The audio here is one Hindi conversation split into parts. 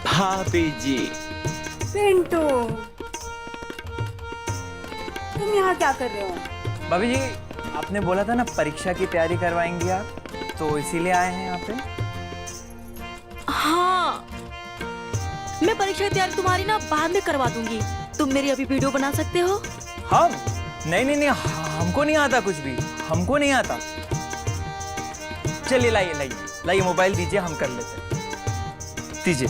भाभी जी। पिंटू, तुम यहाँ क्या कर रहे हो? भाभी जी, आपने बोला था ना परीक्षा की तैयारी करवाएंगी आप, तो इसीलिए आए हैं यहाँ पे। हाँ, मैं परीक्षा की तैयारी तुम्हारी ना बाद में करवा दूंगी। तुम मेरी अभी वीडियो बना सकते हो? हम? नहीं नहीं नहीं, हमको नहीं आता कुछ भी, हमको नहीं आता। चलिए लाइए लाइए लाइए, मोबाइल दीजिए, हम कर लेते हैं। दीजिए।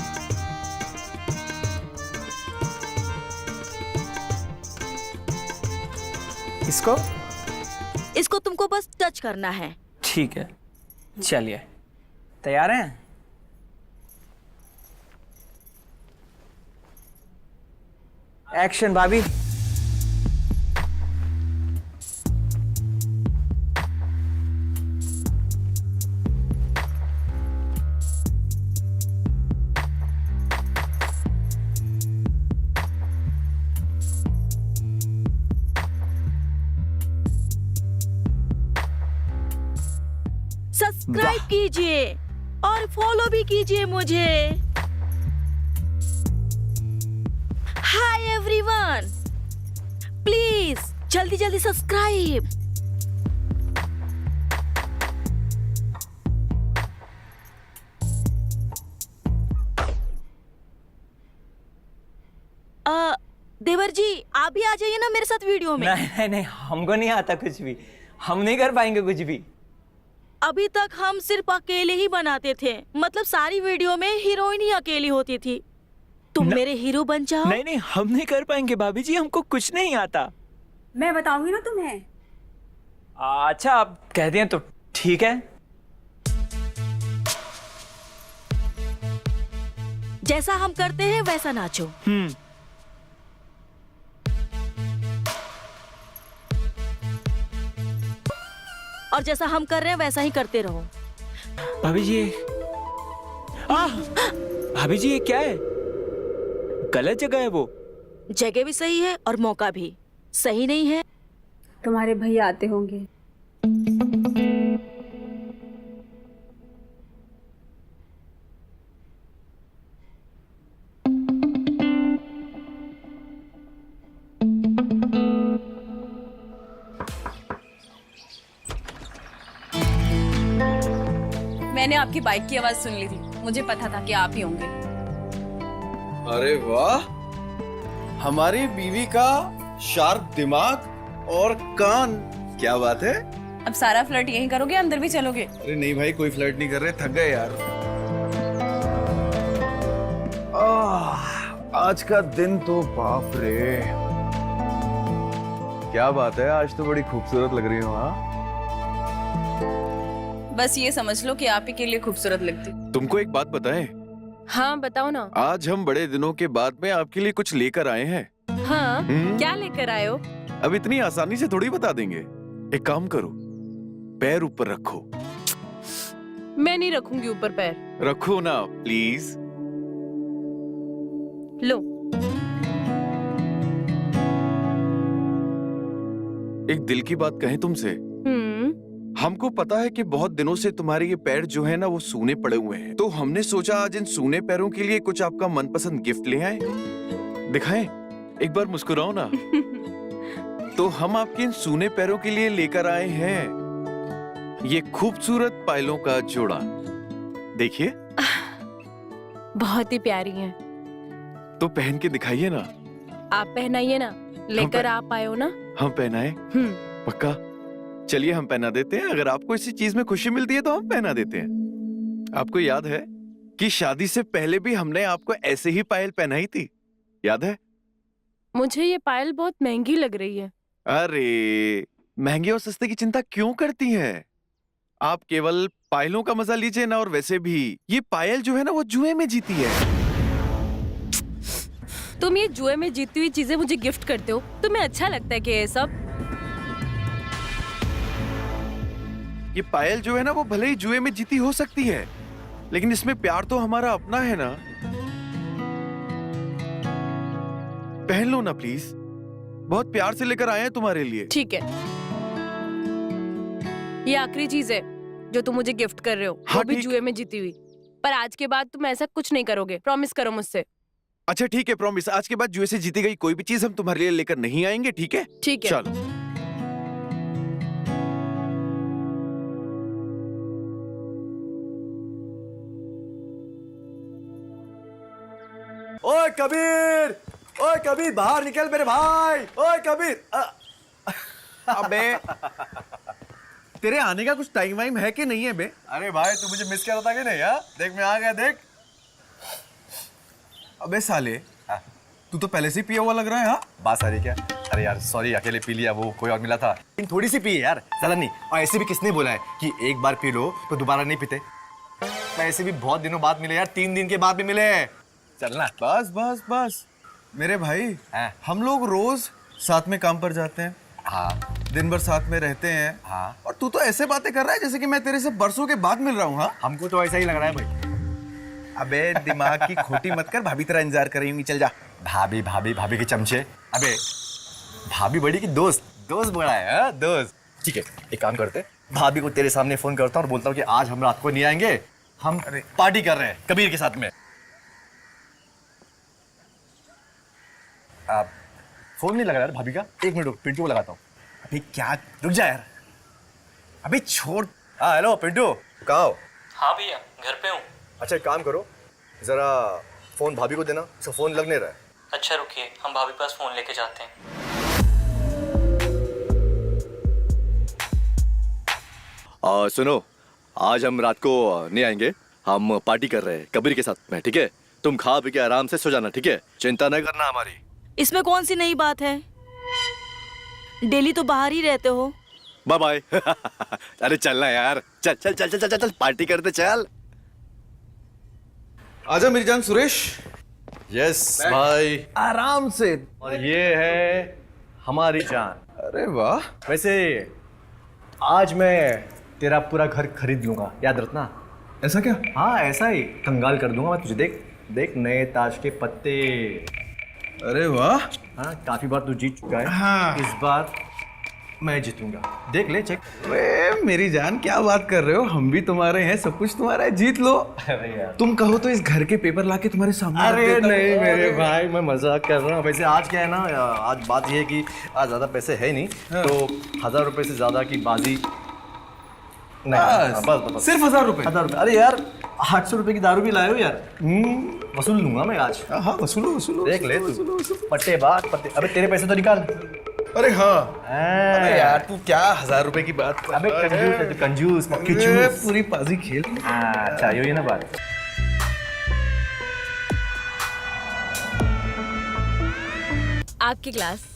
इसको इसको तुमको बस टच करना है। ठीक है, चलिए। तैयार हैं? एक्शन भाभी। सब्सक्राइब कीजिए और फॉलो भी कीजिए मुझे। हाय एवरीवन, प्लीज जल्दी जल्दी सब्सक्राइब। देवर जी, आप भी आ जाइए ना मेरे साथ वीडियो में। नहीं नहीं नहीं, हमको नहीं आता कुछ भी, हम नहीं कर पाएंगे कुछ भी। अभी तक हम सिर्फ अकेले ही बनाते थे, मतलब सारी वीडियो में हीरोइन ही अकेली होती थी। तुम मेरे हीरो बन जाओ। नहीं नहीं, हम नहीं कर पाएंगे भाभी जी, हमको कुछ नहीं आता। मैं बताऊंगी ना तुम्हें। अच्छा, आप कह दिए तो ठीक है। जैसा हम करते हैं वैसा नाचो। और जैसा हम कर रहे हैं वैसा ही करते रहो। भाभी जी, भाभी जी ये क्या है? गलत जगह है वो। जगह भी सही है और मौका भी सही नहीं है। तुम्हारे भैया आते होंगे। मैंने आपकी बाइक की आवाज सुन ली थी, मुझे पता था कि आप ही होंगे। अरे वाह, हमारी बीवी का शार्प दिमाग और कान, क्या बात है। अब सारा फ्लर्ट यहीं करोगे, अंदर भी चलोगे? अरे नहीं भाई, कोई फ्लर्ट नहीं कर रहे, थक गए यार। आज का दिन तो बाप रे, क्या बात है, आज तो बड़ी खूबसूरत लग रही हो। हाँ, बस ये समझ लो कि आप ही के लिए खूबसूरत लगती। तुमको एक बात बताएं? हाँ बताओ ना। आज हम बड़े दिनों के बाद में आपके लिए कुछ लेकर आए हैं। हाँ, क्या लेकर आए हो? अब इतनी आसानी से थोड़ी बता देंगे। एक काम करो, पैर ऊपर रखो। मैं नहीं रखूंगी ऊपर पैर। रखो ना प्लीज। लो। एक दिल की बात कहें तुमसे, हमको पता है कि बहुत दिनों से तुम्हारे ये पैर जो है ना वो सूने पड़े हुए हैं, तो हमने सोचा आज इन सूने पैरों के लिए कुछ आपका मनपसंद गिफ्ट ले आए। दिखाएं, एक बार मुस्कुराओ ना। तो हम आपके इन सूने पैरों के लिए लेकर आए हैं ये खूबसूरत पायलों का जोड़ा। देखिए, बहुत ही प्यारी हैं। तो पहन के दिखाइए ना। आप पहनाइए ना, लेकर आप आए हो ना। हम पहनाए? पक्का? चलिए हम पहना देते हैं। अगर आपको इसी चीज में खुशी मिलती है तो हम पहना देते हैं। आपको याद है कि शादी से पहले भी हमने आपको ऐसे ही पायल पहनाई थी, याद है? मुझे ये पायल बहुत महंगी लग रही है। अरे, महंगे और सस्ते की चिंता क्यों करती हैं? आप केवल पायलों का मजा लीजिए ना। और वैसे भी ये पायल जो है ना वो जुए में जीती है। तुम ये जुए में जीती हुई चीजें मुझे गिफ्ट करते हो, तुम्हें अच्छा लगता है कि ये सब? ये पायल जो है ना वो भले ही जुए में जीती हो सकती है, लेकिन इसमें प्यार तो हमारा अपना है ना। पहन लो ना प्लीज, बहुत प्यार से लेकर आए हैं तुम्हारे लिए। ठीक है, ये आखिरी चीज है जो तुम मुझे गिफ्ट कर रहे हो। हाँ, वो भी ठीक। जुए में जीती हुई। पर आज के बाद तुम ऐसा कुछ नहीं करोगे, प्रॉमिस करो मुझसे। अच्छा ठीक है, प्रॉमिस। आज के बाद जुए से जीती गई कोई भी चीज हम तुम्हारे लिए लेकर नहीं आएंगे, ठीक है? ठीक है। चलो। ओए कबीर, ओए कबीर, बाहर निकल मेरे भाई। ओए कबीर, अबे तेरे आने का कुछ टाइम वाइम है कि नहीं है बे? अरे भाई तू मुझे मिस कर रहा था कि नहीं? यार देख मैं आ गया, देख। अबे साले, तू तो पहले से ही पिया हुआ लग रहा है। हाँ, बात सारी क्या? अरे यार सॉरी, अकेले पी लिया, वो कोई और मिला था। लेकिन थोड़ी सी पी यार, ज्यादा नहीं। और ऐसे भी किसने बोला है कि एक बार पी लो तो दोबारा नहीं पीते? ऐसे भी बहुत दिनों बाद मिले यार, 3 दिन के बाद भी मिले। चलना। बस बस बस मेरे भाई, हम लोग रोज साथ में काम पर जाते हैं। हाँ, दिन भर साथ में रहते हैं। हाँ। और तू तो ऐसे बातें कर रहा है जैसे कि मैं तेरे से बरसों के बाद मिल रहा हूँ। हाँ, हमको तो ऐसा ही लग रहा है भाई। अबे दिमाग की खोटी मत कर, भाभी तेरा इंतजार कर रही होंगी। चल जा। भाभी भाभी भाभी के चमचे। अबे भाभी बड़ी की दोस्त, दोस्त बड़ा है। हाँ? दोस्त। ठीक है, एक काम करते, भाभी को तेरे सामने फोन करता हूँ और बोलता हूँ कि आज हम रात को नहीं आएंगे, हम पार्टी कर रहे हैं कबीर के साथ में। आप फोन नहीं लगा यार भाभी का? 1 मिनट रुक, पिंटू को लगाता हूँ। अभी क्या, रुक जा यार। अभी छोड़। हाँ हेलो पिंटू, कहाँ हो? हाँ भैया, घर पे हूँ। अच्छा एक काम करो, जरा फोन भाभी को देना, उसका फोन लग नहीं रहा है। अच्छा रुकिए, हम भाभी पास फोन लेके जाते हैं। सुनो, आज हम रात को नहीं आएंगे, हम पार्टी कर रहे हैं कबीर के साथ में, ठीक है? तुम खा पी के आराम से सो जाना, ठीक है? चिंता नहीं करना हमारी। इसमें कौन सी नई बात है? डेली तो बाहर ही रहते हो। Bye bye. अरे चलना यार, चल चल चल चल चल चल, पार्टी करते चल। आजा मेरी जान सुरेश। यस भाई। आराम से। और ये है हमारी जान। अरे वाह। वैसे आज मैं तेरा पूरा घर खरीद लूंगा, याद रखना। ऐसा क्या? हाँ ऐसा ही, कंगाल कर दूंगा मैं तुझे। देख देख, नए ताज के पत्ते। अरे वाह। हाँ, काफी बार तू जीत चुका है। हाँ। इस बार मैं जीतूंगा, देख ले, चेक। अरे मेरी जान, क्या बात कर रहे हो? हम भी तुम्हारे हैं, सब कुछ तुम्हारा है, जीत लो। अरे यार, तुम कहो तो इस घर के पेपर लाके तुम्हारे सामने अरे रख देता हूं। नहीं मेरे भाई, मैं मजाक कर रहा हूँ। वैसे आज क्या है ना, आज बात ये है कि आज ज्यादा पैसे है नहीं, तो 1000 रुपए से ज्यादा की बाजी नहीं बस बस सिर्फ 1000 रुपए। 1000 रुपए। अरे यार 800 रुपए की दारू भी लाए हो यार। वसूल लूंगा मैं आज। हाँ वसूलो वसूलो। देख ले तू। पट्टे बात पट्टे। अबे तेरे पैसे तो निकाल। अरे हाँ। अबे यार तू क्या 1000 रुपए की बात कर अबे रहा है? कंजूस है तू, कंजूस मक्खी अरे, चूस। पूरी पाजी खेल। अच्छा ये ना बात। आपकी क्लास।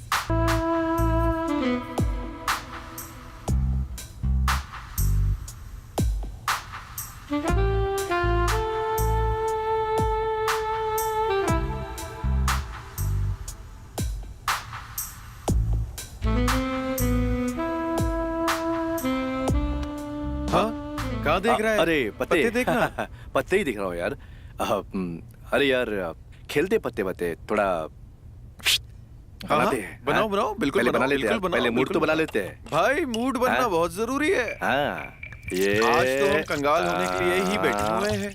हाँ कहाँ देख रहा है? अरे पत्ते देखना। पत्ते ही दिख रहा हूँ यार। अरे यार खेलते पत्ते पत्ते थोड़ा हाँ, बनाते हैं। बनाओ हाँ? बनाओ बिल्कुल पहले बनाओ, बना लेते बिल्कुल हैं। बनाओ, पहले मूड बिल्कुल तो बना बनाओ। लेते हैं। भाई मूड बनना हाँ? बहुत जरूरी है। हाँ ये आज तो हम कंगाल होने के लिए ही बैठे हुए हैं।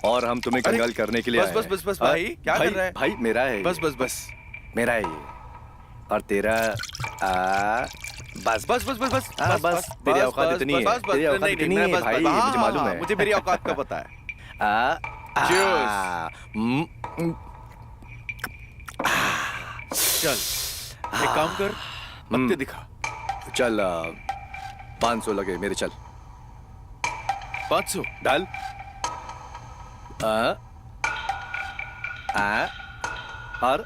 और हम तुम्हें अरे, कंगाल करने के लिए बस, आए बस, हैं। बस, बस, भाई, क्या भाई, कर रहा है? भाई मेरा है बस बस बस मेरा है ये। और तेरा बस बस बस बस बस हाँ, बस, तेरी औकात इतनी है। तेरी औकात इतनी है भाई, मुझे मालूम है। मुझे मेरी औकात का पता है। चल एक काम कर, पत्ते दिखा। चल 500 लगे मेरे, चल 500 डाल। और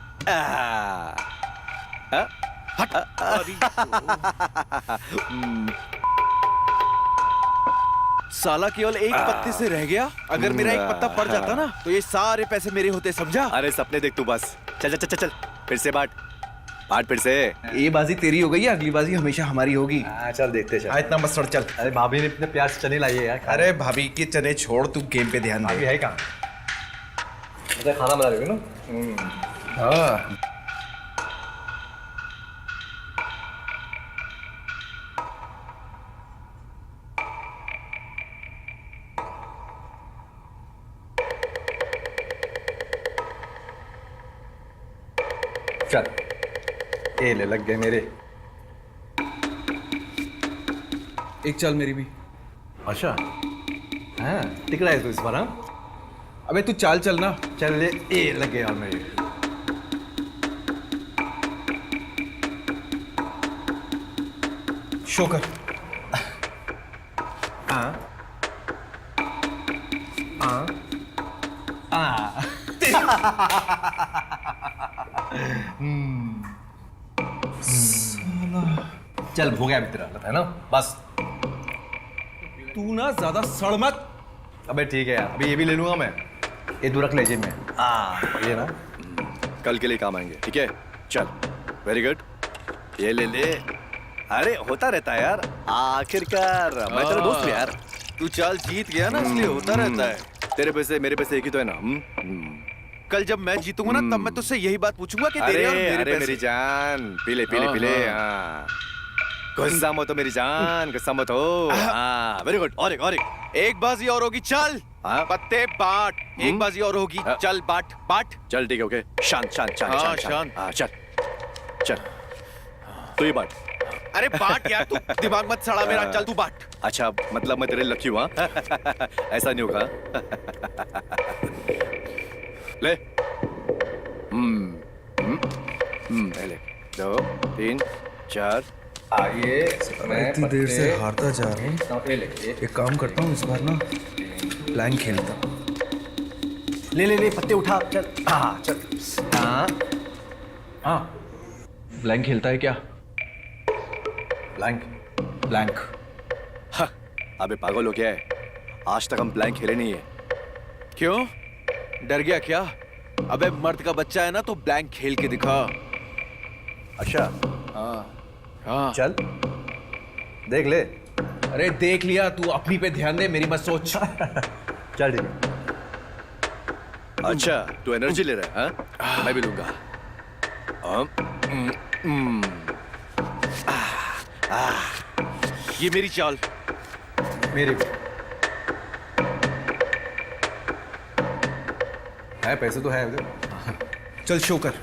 साला केवल एक पत्ते से रह गया। अगर मेरा एक पत्ता पड़ जाता ना तो ये सारे पैसे मेरे होते, समझा? अरे सपने देख तू बस। चल चल चल चल फिर से बांट फिर से। ये बाजी तेरी हो गई है, अगली बाजी हमेशा हमारी होगी। चल देखते चल। इतना मत सड़ चल। अरे भाभी ने इतने प्यार से चने लाई है यार। अरे भाभी के चने छोड़, तू गेम पे ध्यान भाभी दे। है कहाँ? अच्छा खाना बना रही हो ना? हाँ चल ये ले लग गए मेरे। एक चल मेरी भी। अच्छा हाँ टिक रहा है तू इस बार। हाँ अबे तू चाल चल ना। चल ये लग गए यार मेरे। शो कर। हाँ हाँ हाँ चल हो गया तेरा है ना बस। तू ना ज्यादा सड़ मत। अबे ठीक है यार, अभी ये भी ले लूंगा मैं। ये तू रख ले जेब में। ये ना कल के लिए काम आएंगे, ठीक है? चल वेरी गुड, ये ले ले। अरे होता रहता है यार, आखिरकार मैं तेरा दोस्त हूँ यार। तू चाल जीत गया ना, इसलिए होता रहता है। तेरे पैसे मेरे पैसे एक ही तो है ना। कल जब मैं जीतूंगा ना तब मैं तुझसे यही बात पूछूंगा कि अरे तेरे और मेरे अरे पैसे। मेरी जान, पीले पीले हाँ, पीले। हाँ। हाँ गुस्सा मत हो मेरी जान, गुस्सा मत हो। हाँ वेरी गुड, और एक बाजी और होगी, चल हाँ? पत्ते बांट। एक बाजी और होगी, हाँ। चल बांट बांट। चल ठीक है, ओके। शांत शांत शांत हाँ, शांत शांत। हाँ चल चल तू ही बांट। अरे बांट यार, तू दिमाग मत सड़ा मेरा, चल तू बांट। अच्छा मतलब मैं तेरे लकी हुआ? ऐसा नहीं होगा। ले ले 2 3 4। आइए मैं इतनी देर से हारता जा रहा हूँ। ये ले एक काम करता हूँ, इस बार ना ब्लैंक खेलता हूँ। ले ले ले पत्ते उठा चल। हाँ चल। हाँ हाँ ब्लैंक खेलता है क्या? ब्लैंक। ब्लैंक। हाँ, अबे पागल हो गया है? आज तक हम ब्लैंक खेले नहीं है। क्यों डर गया क्या? अबे मर्द का बच्चा है ना, तो ब्लैंक खेल के दिखा। अच्छा हाँ चल देख ले। अरे देख लिया, तू अपनी पे ध्यान दे, मेरी मत सोच। चल ठीक है। अच्छा तू एनर्जी ले रहा है? हाँ? मैं भी लूंगा। ये मेरी चाल। मेरी भी है, पैसे तो है उधर। चल शो कर।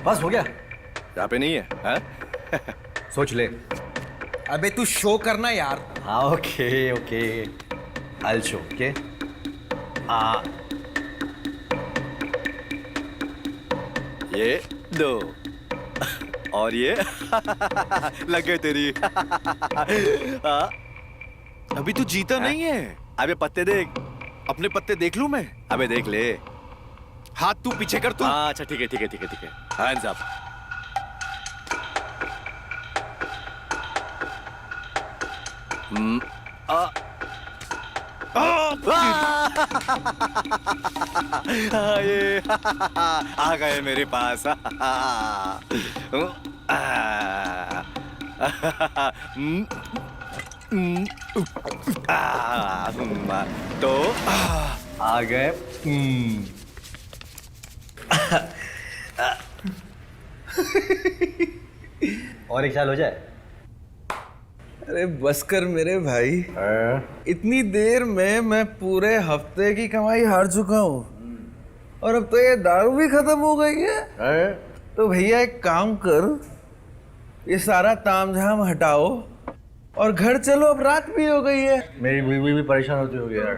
बस हो गया। यहाँ पे नहीं है हाँ? सोच ले। अबे तू शो करना यार। हाँ okay okay, I show okay. ये दो और ये लग गई तेरी। हाँ, अभी तू जीता नहीं है। अबे पत्ते देख। अपने पत्ते देख लूं मैं? अबे देख ले। हाथ तू पीछे कर तू। हाँ अच्छा ठीक है ठीक है ठीक है ठीक है। Hands up. ये आ गए मेरे पास। तो आ गए। और एक साल हो जाए। अरे बस कर मेरे भाई, इतनी देर में मैं पूरे हफ्ते की कमाई हार चुका हूँ और अब तो ये दारू भी खत्म हो गई है। तो भैया एक काम कर, ये सारा तामझाम हटाओ और घर चलो, अब रात भी हो गई है। मेरी बीवी भी परेशान होती होगी यार।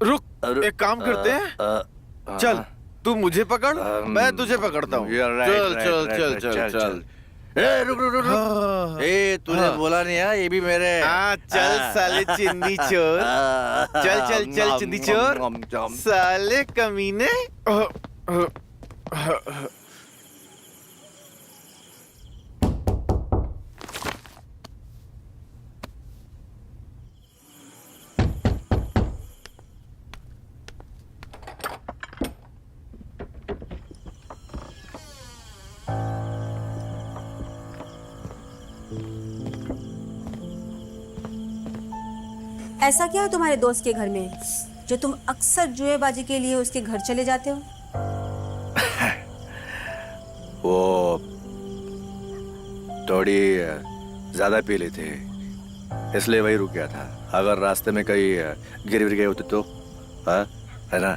रुक, एक काम करते हैं। चल तू मुझे पकड़, मैं तुझे पकड़ता हूँ। चल चल चल चल चल। रुक रुक रुक रुक। ए तूने बोला नहीं यार, ये भी मेरे। हाँ चल साले चिंदी चोर। चल चल चल चिंदी चोर। साले कमीने। ऐसा क्या है तुम्हारे दोस्त के घर में जो तुम अक्सर जुएबाजी के लिए उसके घर चले जाते हो? वो थोड़ी ज्यादा पी ली थी, इसलिए वही रुक गया था। अगर रास्ते में कहीं गिर गिर गए होते तो, हाँ है ना,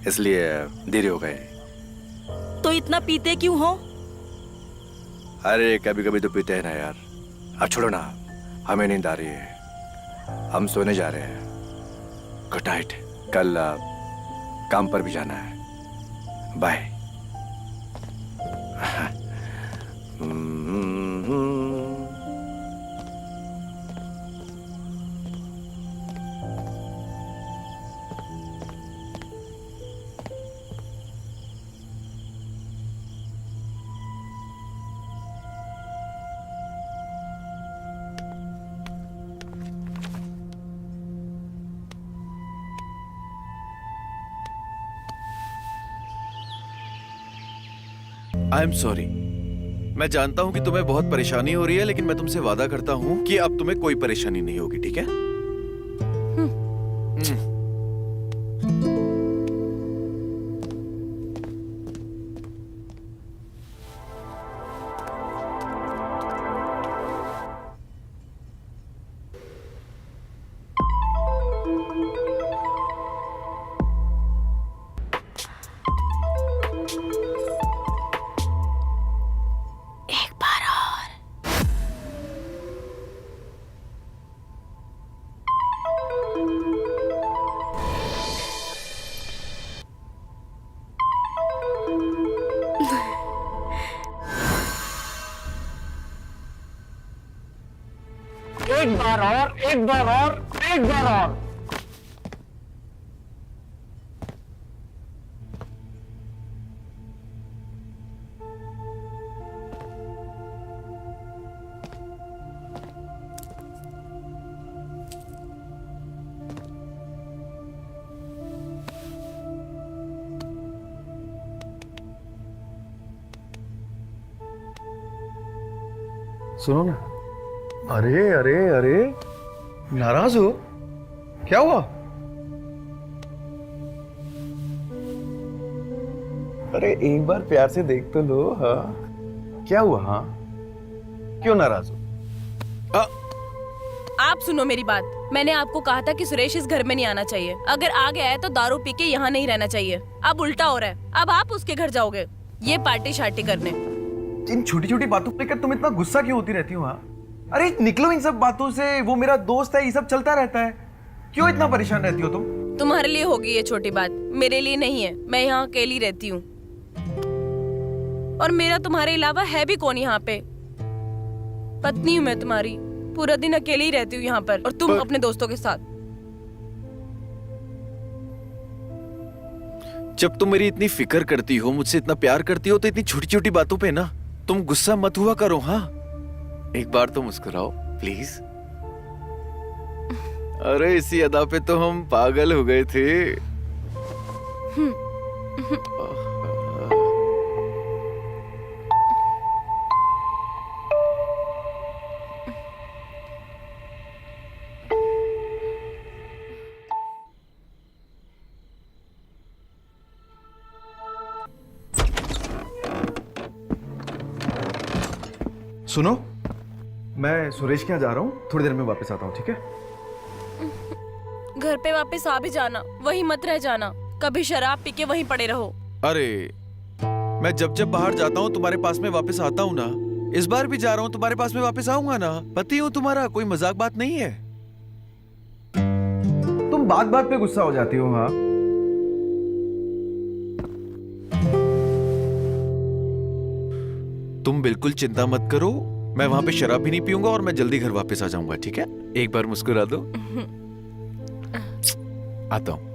इसलिए देरी हो गए। तो इतना पीते क्यों हो? अरे कभी कभी तो पीते हैं ना यार। अब छोड़ो ना, हमें नींद आ रही है, हम सोने जा रहे हैं। Good night. कल काम पर भी जाना है। बाय। I am sorry. मैं जानता हूं कि तुम्हें बहुत परेशानी हो रही है, लेकिन मैं तुमसे वादा करता हूं कि अब तुम्हें कोई परेशानी नहीं होगी, ठीक है? एक बार और, एक बार और, एक बार और। सुनो ना। अरे अरे अरे, नाराज हो? क्या हुआ? अरे एक बार प्यार से देख तो लो। हाँ क्या हुआ? हाँ क्यों नाराज हो? आप सुनो मेरी बात। मैंने आपको कहा था कि सुरेश इस घर में नहीं आना चाहिए। अगर आ गया है तो दारू पी के यहाँ नहीं रहना चाहिए। अब उल्टा हो रहा है, अब आप उसके घर जाओगे ये पार्टी शार्टी करने। इन छोटी छोटी बातों पर लेकर तुम इतना गुस्सा क्यों होती रहती हो? हाँ अरे निकलो इन सब बातों से, वो मेरा दोस्त है, ये सब चलता रहता है। क्यों इतना परेशान रहती हो तुम? तुम्हारे लिए होगी ये छोटी बात, मेरे लिए नहीं है। मैं यहाँ अकेली रहती हूँ और मेरा तुम्हारे अलावा है भी कौन यहाँ पे? पत्नी हूँ मैं तुम्हारी, पूरा दिन अकेली ही रहती हूँ यहाँ पर, और तुम अपने दोस्तों के साथ। जब तुम मेरी इतनी फिक्र करती हो, मुझसे इतना प्यार करती हो, तो इतनी छोटी छोटी बातों पे ना तुम गुस्सा मत हुआ करो। हाँ, एक बार तो मुस्कुराओ प्लीज। अरे इसी अदा पे तो हम पागल हो गए थे। सुनो, मैं सुरेश के यहाँ जा रहा हूँ, थोड़ी देर में वापस आता हूँ, ठीक है? घर पे वापस आ भी जाना, वहीं मत रह जाना। कभी शराब पी के वहीं पड़े रहो। अरे मैं जब जब बाहर जाता हूँ तुम्हारे पास में वापस आता हूँ ना। इस बार भी जा रहा हूँ, तुम्हारे पास में वापस आऊंगा ना। पति हूँ तुम्हारा, कोई मजाक बात नहीं है। तुम बात बात पे गुस्सा हो जाती हो। हाँ, तुम बिल्कुल चिंता मत करो, मैं वहां पे शराब भी नहीं पीऊंगा और मैं जल्दी घर वापस आ जाऊंगा, ठीक है? एक बार मुस्कुरा दो। आता हूं।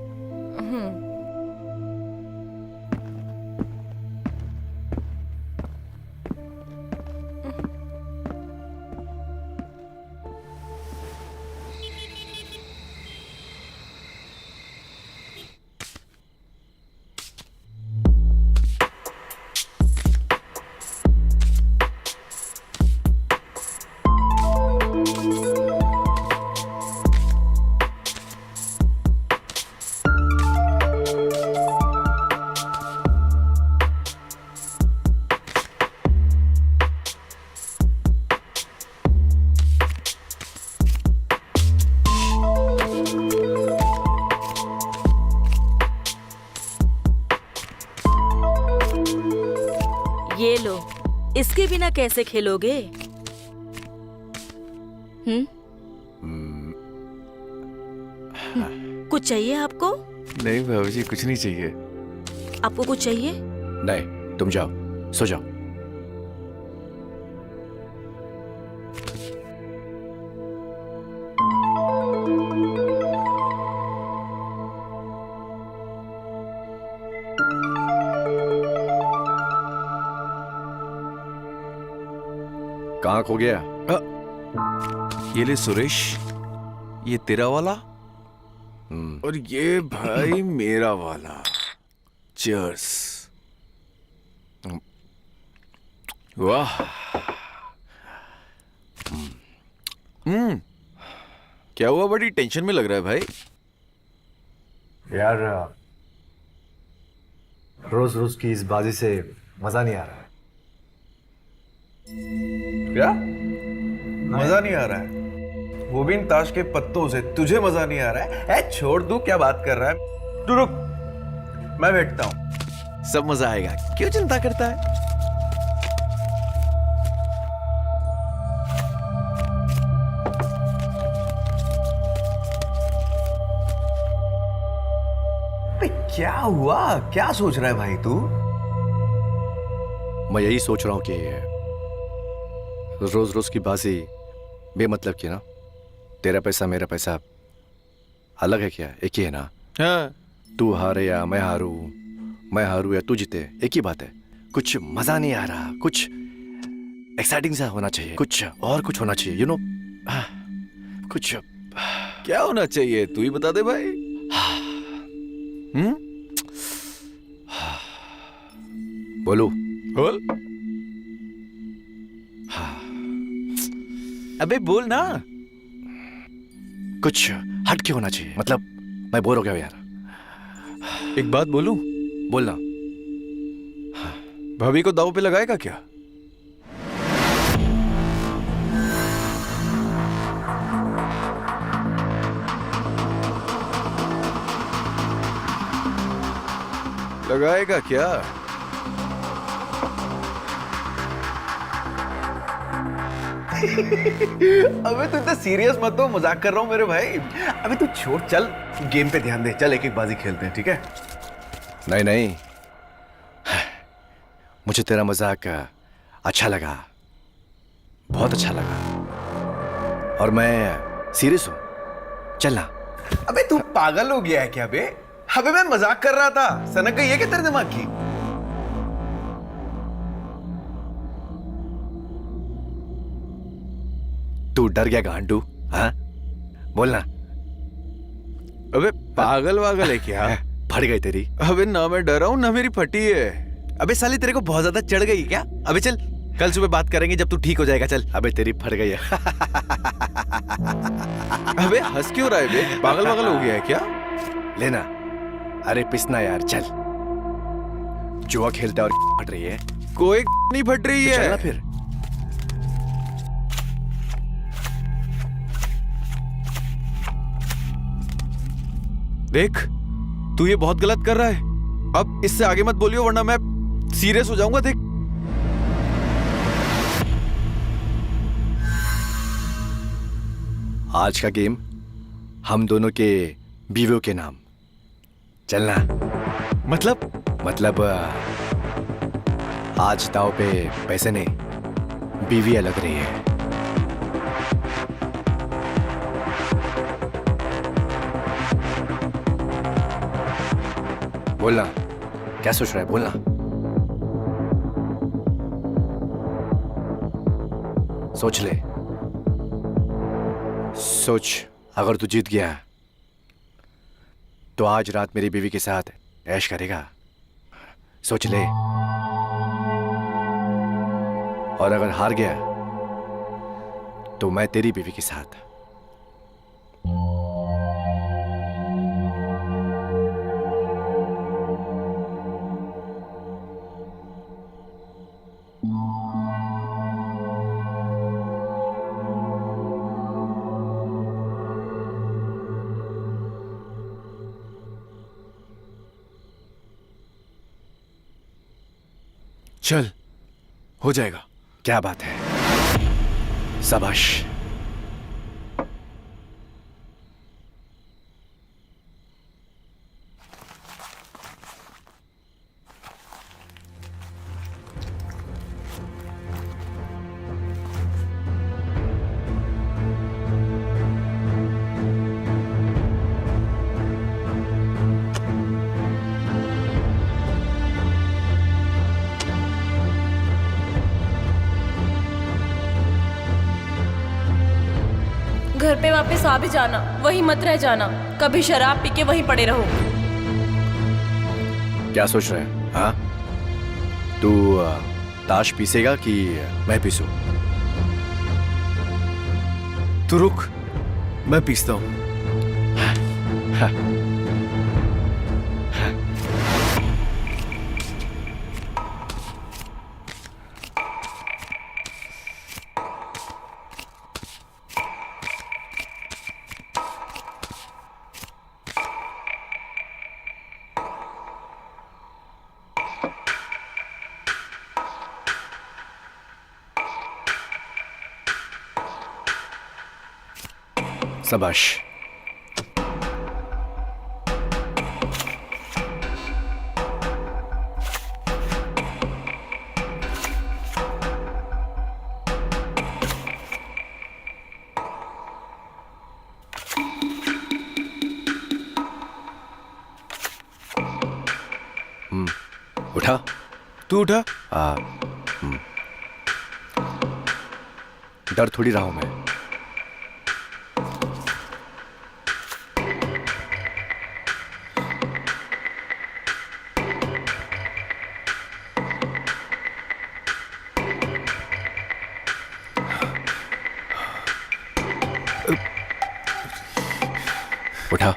ये लो, इसके बिना कैसे खेलोगे? कुछ चाहिए आपको? नहीं भाभी जी, कुछ नहीं चाहिए। आपको कुछ चाहिए? नहीं, तुम जाओ, सो जाओ। कहाँ खो गया? ये ले सुरेश, ये तेरा वाला और ये भाई मेरा वाला। चीयर्स। वाह। क्या हुआ, बड़ी टेंशन में लग रहा है भाई? यार रोज रोज की इस बाजी से मजा नहीं आ रहा है। क्या मजा नहीं आ रहा है? वो भी इन ताश के पत्तों से तुझे मजा नहीं आ रहा है? छोड़ दू, क्या बात कर रहा है? तू रुक, मैं बैठता हूं। सब मजा आएगा, क्यों चिंता करता है? क्या हुआ, क्या सोच रहा है भाई तू? मैं यही सोच रहा हूँ कि रोज रोज की बाजी बेमतलब की ना। तेरा पैसा मेरा पैसा अलग है क्या? एक ही है ना? हाँ। तू हारे या मैं हारू या तू जीते, एक ही बात है। कुछ मजा नहीं आ रहा, कुछ एक्साइटिंग सा होना चाहिए, कुछ और कुछ होना चाहिए, यू नो। कुछ क्या होना चाहिए, तू ही बता दे भाई। बोलू? बोल। अबे बोल ना। कुछ हटके होना चाहिए, मतलब मैं बोर हो गया यार। एक बात बोलूं? बोलना। भाभी को दाव पे लगाएगा क्या? लगाएगा क्या? अबे तू इतना सीरियस मत हो, मजाक कर रहा हूँ मेरे भाई। अबे तू छोड़, चल गेम पे ध्यान दे, चल एक एक बाजी खेलते हैं, ठीक है? नहीं नहीं, मुझे तेरा मजाक अच्छा लगा, बहुत अच्छा लगा, और मैं सीरियस हूं। चलना। अबे तू पागल हो गया है क्या बे? अबे मैं मजाक कर रहा था, सनक गई है क्या तेरे दिमाग की? तू डर गया गांडू? हाँ, बोलना। अबे पागल वागल है क्या? फट गई तेरी। अबे ना मैं डरा हूं ना मेरी फटी है। अबे साली तेरे को बहुत ज्यादा चढ़ गई क्या? अबे चल, कल सुबह बात करेंगे जब तू ठीक हो जाएगा, चल। अबे तेरी फट गई है। अबे हंस क्यों रहा है बे? पागल वागल हो गया है क्या? लेना। अरे पिसना यार, चल। जुआ खेलता और फट रही है। कोई नहीं फट रही है। चलना फिर। देख, तू ये बहुत गलत कर रहा है। अब इससे आगे मत बोलियो वरना मैं सीरियस हो जाऊंगा। देख, आज का गेम हम दोनों के बीवियों के नाम। चलना। मतलब आज दाव पे पैसे नहीं, बीवियां लग रही है। बोलना, क्या सोच रहा है? बोलना। सोच ले, सोच। अगर तू जीत गया तो आज रात मेरी बीवी के साथ ऐश करेगा। सोच ले। और अगर हार गया तो मैं तेरी बीवी के साथ। चल, हो जाएगा। क्या बात है, शाबाश। घर पे वापस आ भी जाना, वहीं मत रह जाना। कभी शराब पी के वहीं पड़े रहो। क्या सोच रहे हैं? हाँ, तू ताश पीसेगा कि मैं पीसूं? तू रुक, मैं पीसता हूं। शाबाश। उठा। तू उठा। डर थोड़ी रहा हूं मैं। उठा।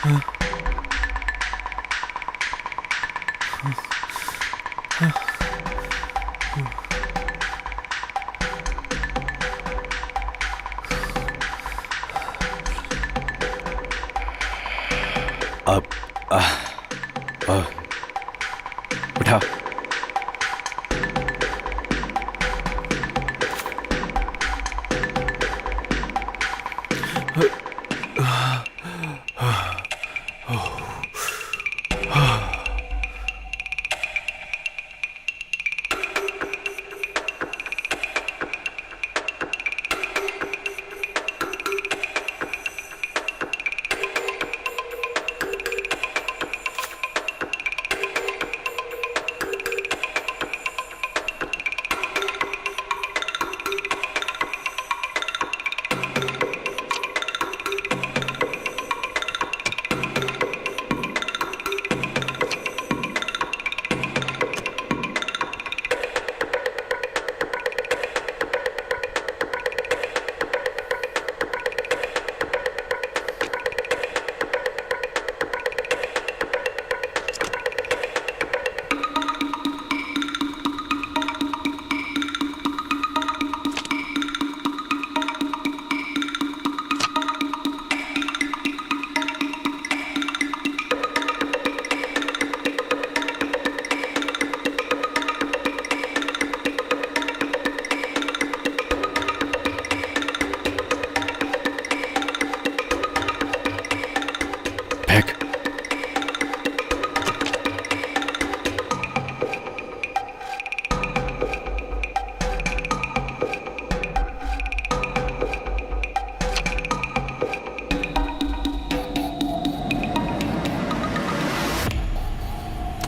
अब उठा। फेंक।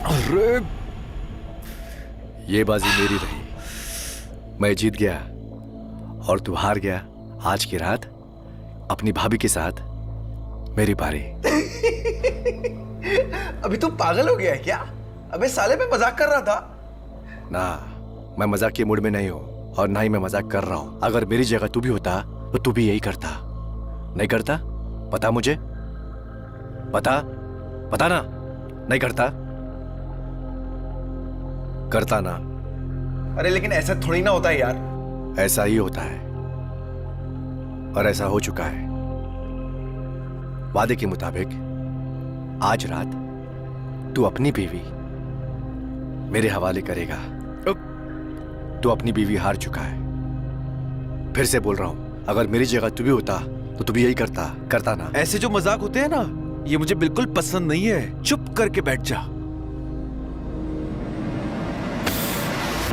अरे ये बाजी मेरी रही, मैं जीत गया और तू हार गया। आज की रात अपनी भाभी के साथ मेरी बारी। अभी तू पागल हो गया है क्या? अबे साले, मैं मजाक कर रहा था। ना, मैं मजाक के मूड में नहीं हूं और ना ही मैं मजाक कर रहा हूं। अगर मेरी जगह तू भी होता तो तू भी यही करता। नहीं करता? पता मुझे, पता पता ना? नहीं करता? करता ना? अरे लेकिन ऐसा थोड़ी ना होता है यार। ऐसा ही होता है और ऐसा हो चुका है। वादे के मुताबिक आज रात तू अपनी बीवी मेरे हवाले करेगा। तू अपनी बीवी हार चुका है। फिर से बोल रहा हूं, अगर मेरी जगह तू भी होता तो तू भी यही करता ना? ऐसे जो मजाक होते हैं ना, ये मुझे बिल्कुल पसंद नहीं है। चुप करके बैठ जा।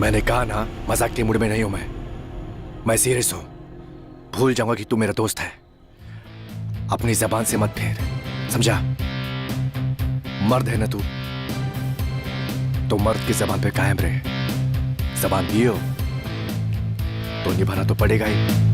मैंने कहा ना, मजाक के मूड में नहीं हूं मैं सीरियस हूं। भूल जाऊंगा कि तू मेरा दोस्त है। अपनी जबान से मत फेर, समझा? मर्द है ना तू, तो मर्द की जबान पे कायम रहे। जबान दिए हो तो निभाना तो पड़ेगा ही।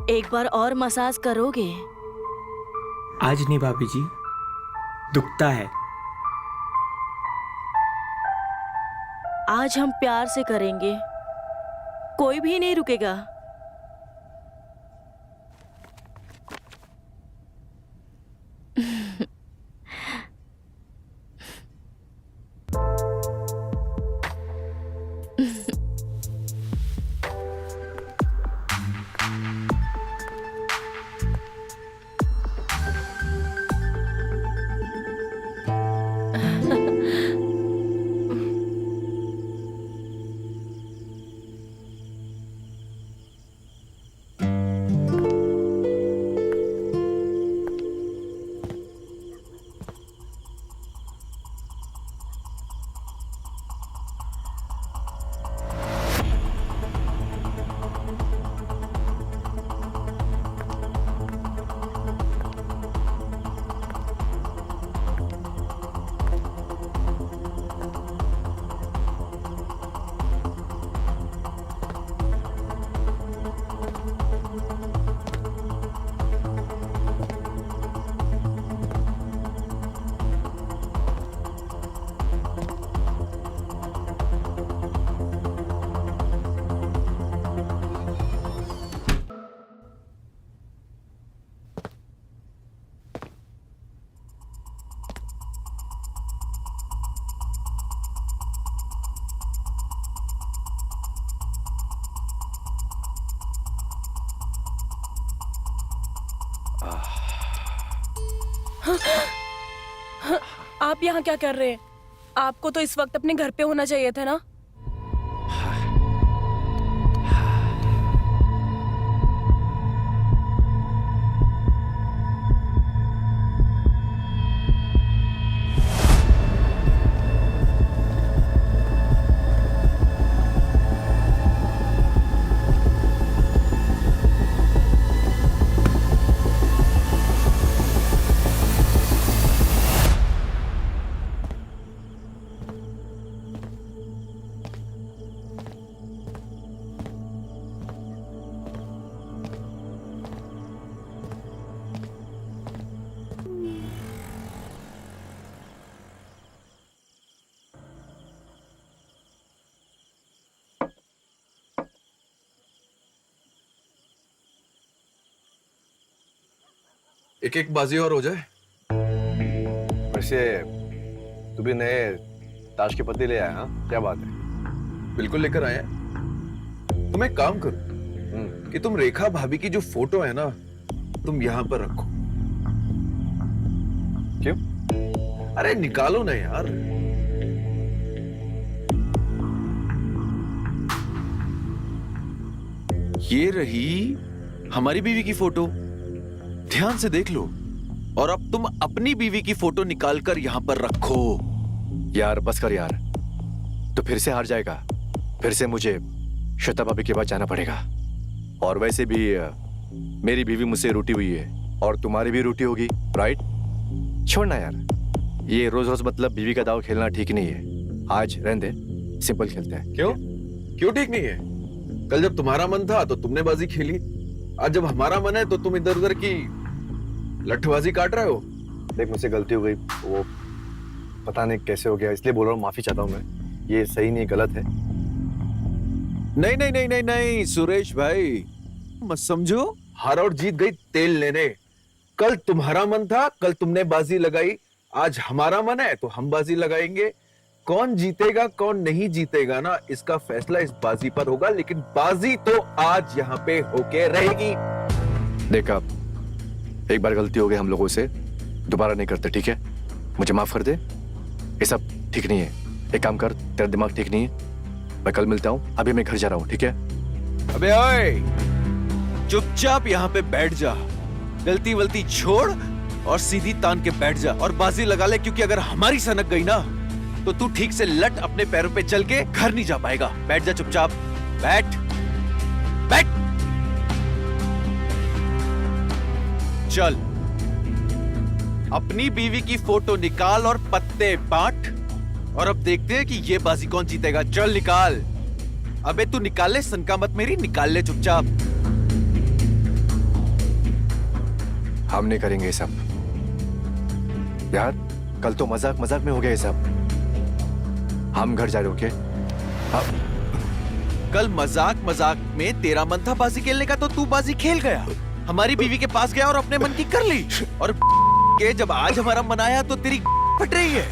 एक बार और मसाज करोगे? आज नहीं भाभी जी, दुखता है। आज हम प्यार से करेंगे, कोई भी नहीं रुकेगा। आप यहाँ क्या कर रहे हैं? आपको तो इस वक्त अपने घर पे होना चाहिए था ना। एक एक बाजी और हो जाए। वैसे तू भी नए ताश के पत्ते ले आया? हाँ, क्या बात है? बिल्कुल लेकर आए हैं। तुम एक काम करो कि तुम रेखा भाभी की जो फोटो है ना, तुम यहां पर रखो। क्यों? अरे निकालो ना यार। ये रही हमारी बीवी की फोटो, ध्यान से देख लो। और अब तुम अपनी बीवी की फोटो निकालकर यहां पर रखो। यार बस कर यार, तो फिर से हार जाएगा। फिर से मुझे श्वेता भाभी के पास जाना पड़ेगा। और वैसे भी मेरी बीवी मुझसे रूठी हुई है और तुम्हारी भी रूठी होगी, राइट? छोड़ना यार, ये रोज रोज मतलब बीवी का दाव खेलना ठीक नहीं है। आज रहने दे, सिंपल खेलते हैं। क्यों? क्यों ठीक नहीं है? कल जब तुम्हारा मन था तो तुमने बाजी खेली, आज जब हमारा मन है तो तुम इधर उधर की लठबाजी काट रहे हो। देख, मुझसे गलती हो गई, वो पता नहीं कैसे हो गया, इसलिए बोल रहा हूँ, माफी चाहता हूँ मैं। ये सही नहीं, गलत है। नहीं नहीं नहीं नहीं नहीं सुरेश भाई, मत समझो। हार और जीत गई तेल लेने। कल तुम्हारा मन था, कल तुमने बाजी लगाई, आज हमारा मन है तो हम बाजी लगाएंगे। कौन जीतेगा कौन नहीं जीतेगा ना, इसका फैसला इस बाजी पर होगा, लेकिन बाजी तो आज यहाँ पे होके रहेगी। देख, अब एक बार गलती हो गई हम लोगों से, दोबारा नहीं करते, ठीक है? मुझे माफ कर दे। ये सब ठीक नहीं है। एक काम कर, तेरा दिमाग ठीक नहीं है, मैं कल मिलता हूँ। अभी मैं घर जा रहा हूँ, ठीक है? अबे ओए, चुपचाप यहाँ पे बैठ जा, गलती वलती छोड़ और सीधी तान के बैठ जा और बाजी लगा ले, क्योंकि अगर हमारी सनक गई ना तो तू ठीक से लट अपने पैरों पे चल के घर नहीं जा पाएगा। बैठ जा चुपचाप, बैठ बैठ। चल, अपनी बीवी की फोटो निकाल और पत्ते बांट, और अब देखते हैं कि ये बाजी कौन जीतेगा। चल निकाल। अबे तू निकाल ले, सनका मत मेरी, निकाल ले चुपचाप। हम नहीं करेंगे ये सब यार। कल तो मजाक मजाक में हो गया ये सब। हम घर जा रहे, ओके? कल मजाक मजाक में तेरा मन था बाजी खेलने का तो तू बाजी खेल गया, हमारी बीवी के पास गया और अपने मन की कर ली। और के जब आज हमारा मन आया तो तेरी फट रही है।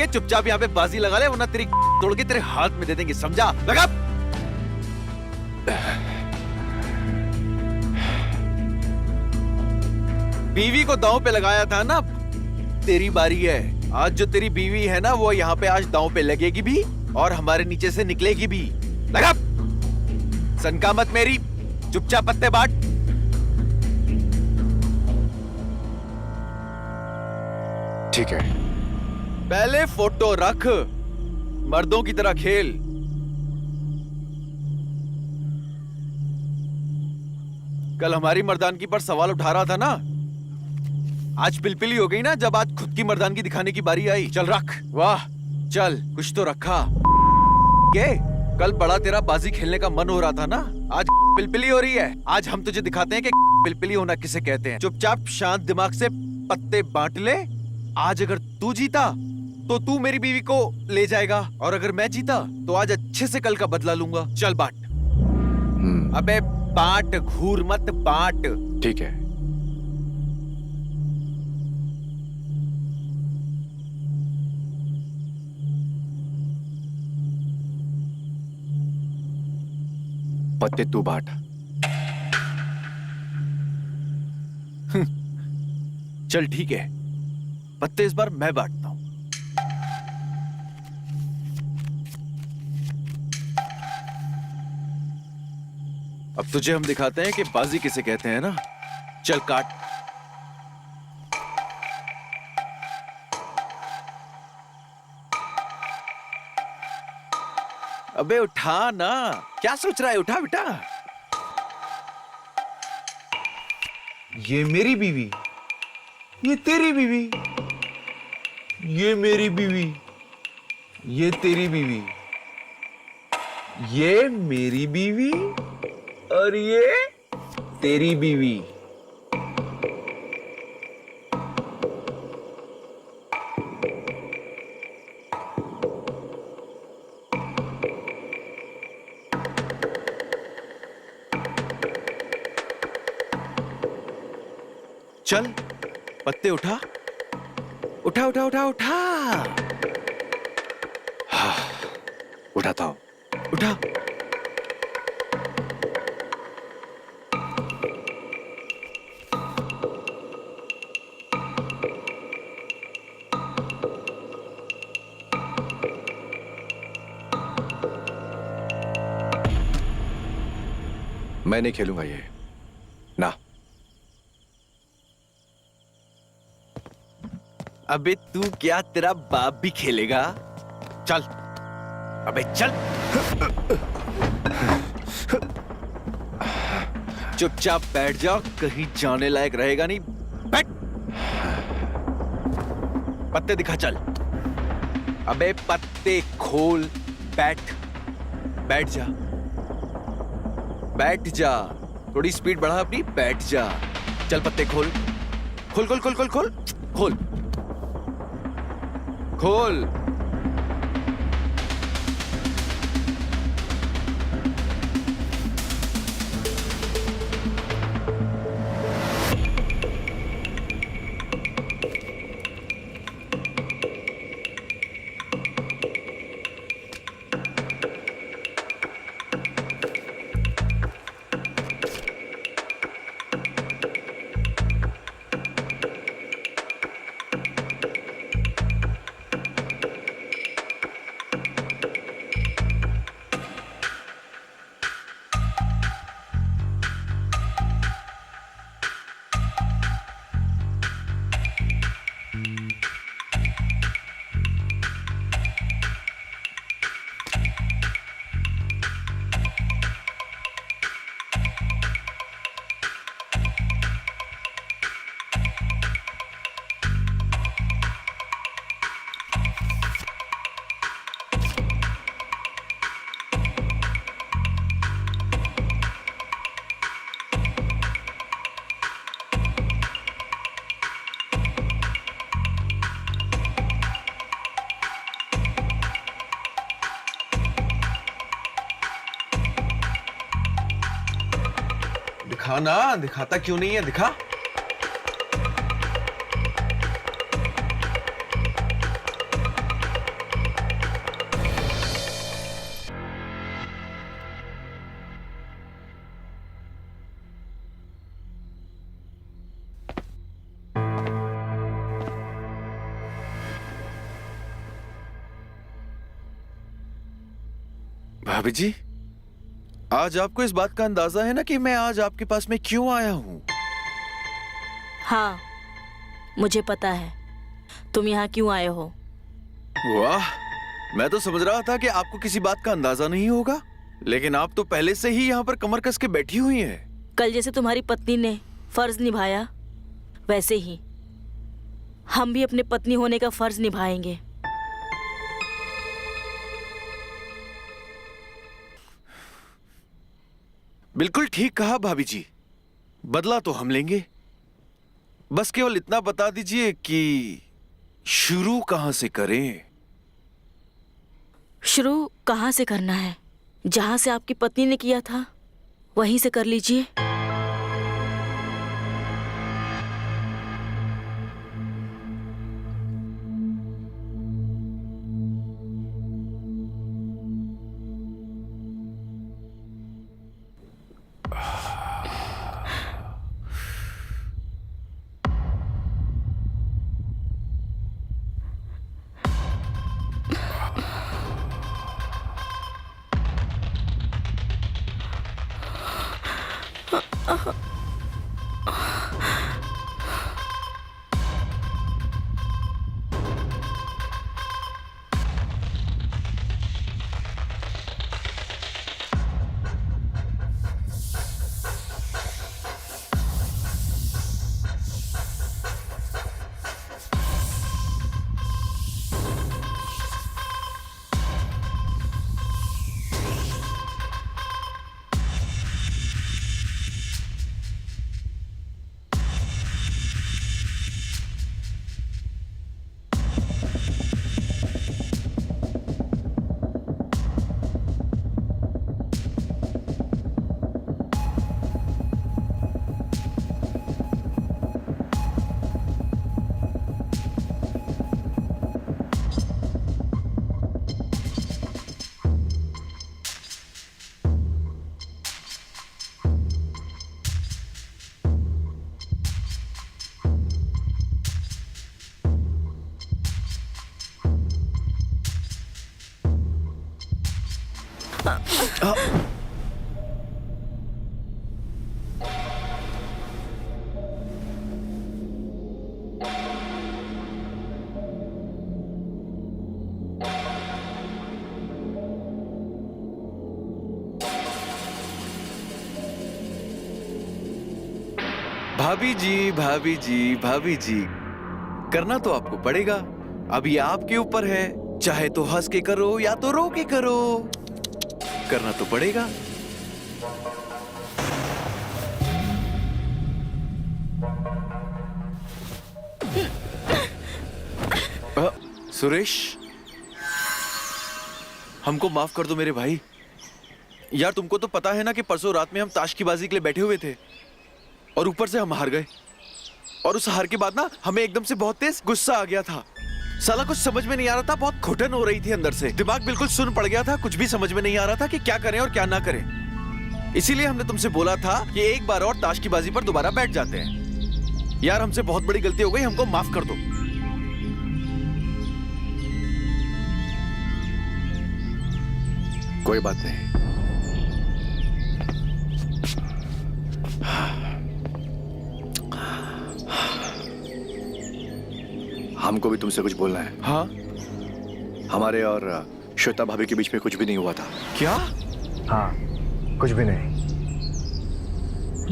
ये चुपचाप यहाँ पे बाजी लगा ले, वरना तेरी तोड़ के तेरे हाथ में दे देंगे, समझा? लगा। बीवी को दांव पे लगाया था ना, तेरी बारी है। आज जो तेरी बीवी है ना, वो यहाँ पे आज दांव पे लगेगी भी और हमारे नीचे से निकलेगी भी। लगा। सनका मत मेरी, चुपचाप पत्ते बांट। ठीक है। पहले फोटो रख, मर्दों की तरह खेल। कल हमारी मर्दानगी पर सवाल उठा रहा था ना, आज पिलपिली हो गई ना जब आज खुद की मर्दानगी दिखाने की बारी आई। चल रख। वाह, चल कुछ तो रखा। के कल बड़ा तेरा बाजी खेलने का मन हो रहा था ना, आज पिलपिली हो रही है। आज हम तुझे दिखाते हैं कि पिलपिली होना किसे कहते हैं। चुपचाप शांत दिमाग से पत्ते बांट ले। आज अगर तू जीता तो तू मेरी बीवी को ले जाएगा, और अगर मैं जीता तो आज अच्छे से कल का बदला लूंगा। चल बांट। अबे बांट, घूर मत, बांट। ठीक है। पत्ते तू बांट। चल ठीक है, पत्ते इस बार मैं बांटता हूं। अब तुझे हम दिखाते हैं कि बाजी किसे कहते हैं ना। चल काट। अबे उठा ना, क्या सोच रहा है, उठा बेटा। ये मेरी बीवी, ये तेरी बीवी, ये मेरी बीवी, ये तेरी बीवी, ये मेरी बीवी और ये तेरी बीवी। चल पत्ते उठा, उठा उठा उठा उठा। उठाता हूँ। उठा। मैं नहीं खेलूंगा ये ना। अबे तू क्या, तेरा बाप भी खेलेगा? चल, अबे चल। चुपचाप बैठ जाओ, कहीं जाने लायक रहेगा नहीं। बैठ। पत्ते दिखा, चल। अबे पत्ते खोल, बैठ। बैठ जा, बैठ जा। थोड़ी स्पीड बढ़ा अपनी, बैठ जा। चल पत्ते खोल, खोल खोल खोल खोल खोल खोल खोल। दिखा ना, दिखाता क्यों नहीं है, दिखा। भाभी जी, आज आपको इस बात का अंदाजा है ना कि मैं आज आपके पास में क्यों आया हूं? हाँ, मुझे पता है तुम यहाँ क्यों आए हो। वाह, मैं तो समझ रहा था कि आपको किसी बात का अंदाजा नहीं होगा, लेकिन आप तो पहले से ही यहाँ पर कमर कस के बैठी हुई हैं। कल जैसे तुम्हारी पत्नी ने फर्ज निभाया, वैसे ही हम भी अपने पत्नी होने का फर्ज निभाएंगे। बिल्कुल ठीक कहा भाभी जी, बदला तो हम लेंगे। बस केवल इतना बता दीजिए कि शुरू कहां से करें? शुरू कहाँ से करना है? जहाँ से आपकी पत्नी ने किया था वहीं से कर लीजिए। भाभी जी, भाभी जी, भाभी जी, करना तो आपको पड़ेगा। अभी आपके ऊपर है, चाहे तो हंस के करो या तो रो के करो, करना तो पड़ेगा। सुरेश, हमको माफ कर दो मेरे भाई। यार तुमको तो पता है ना कि परसों रात में हम ताश की बाजी के लिए बैठे हुए थे और ऊपर से हम हार गए। और उस हार के बाद ना हमें एकदम से बहुत तेज गुस्सा आ गया था। साला कुछ समझ में नहीं आ रहा था, बहुत घुटन हो रही थी अंदर से, दिमाग बिल्कुल सुन पड़ गया था, कुछ भी समझ में नहीं आ रहा था कि क्या करें और क्या ना करें। इसीलिए हमने तुमसे बोला था कि एक बार और ताश की बाजी पर दोबारा बैठ जाते हैं। यार हमसे बहुत बड़ी गलती हो गई, हमको माफ कर दो। कोई बात नहीं। हमको भी तुमसे कुछ बोलना है। हाँ? हमारे और श्वेता भाभी के बीच में कुछ भी नहीं हुआ था। क्या? हाँ, कुछ भी नहीं।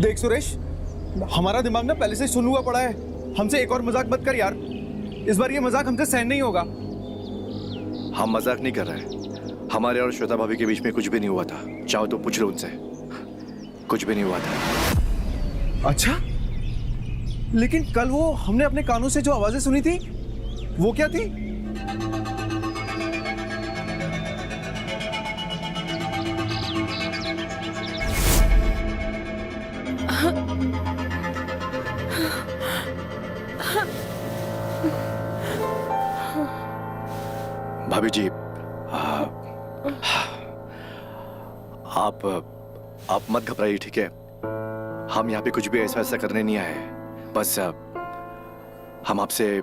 देख सुरेश, हमारा दिमाग ना पहले से सुन हुआ पड़ा है। हमसे एक और मजाक मत कर यार, इस बार ये मजाक हमसे सहन नहीं होगा। हम मजाक नहीं कर रहे। हमारे और श्वेता भाभी के बीच में कुछ भी नहीं हुआ था। चाहो तो पूछ लो उनसे, कुछ भी नहीं हुआ था। अच्छा, लेकिन कल वो हमने अपने कानों से जो आवाजें सुनी थी वो क्या थी? भाभी जी, आप मत घबराइए, ठीक है? हम यहाँ पे कुछ भी ऐसा ऐसा करने नहीं आए। बस हम आपसे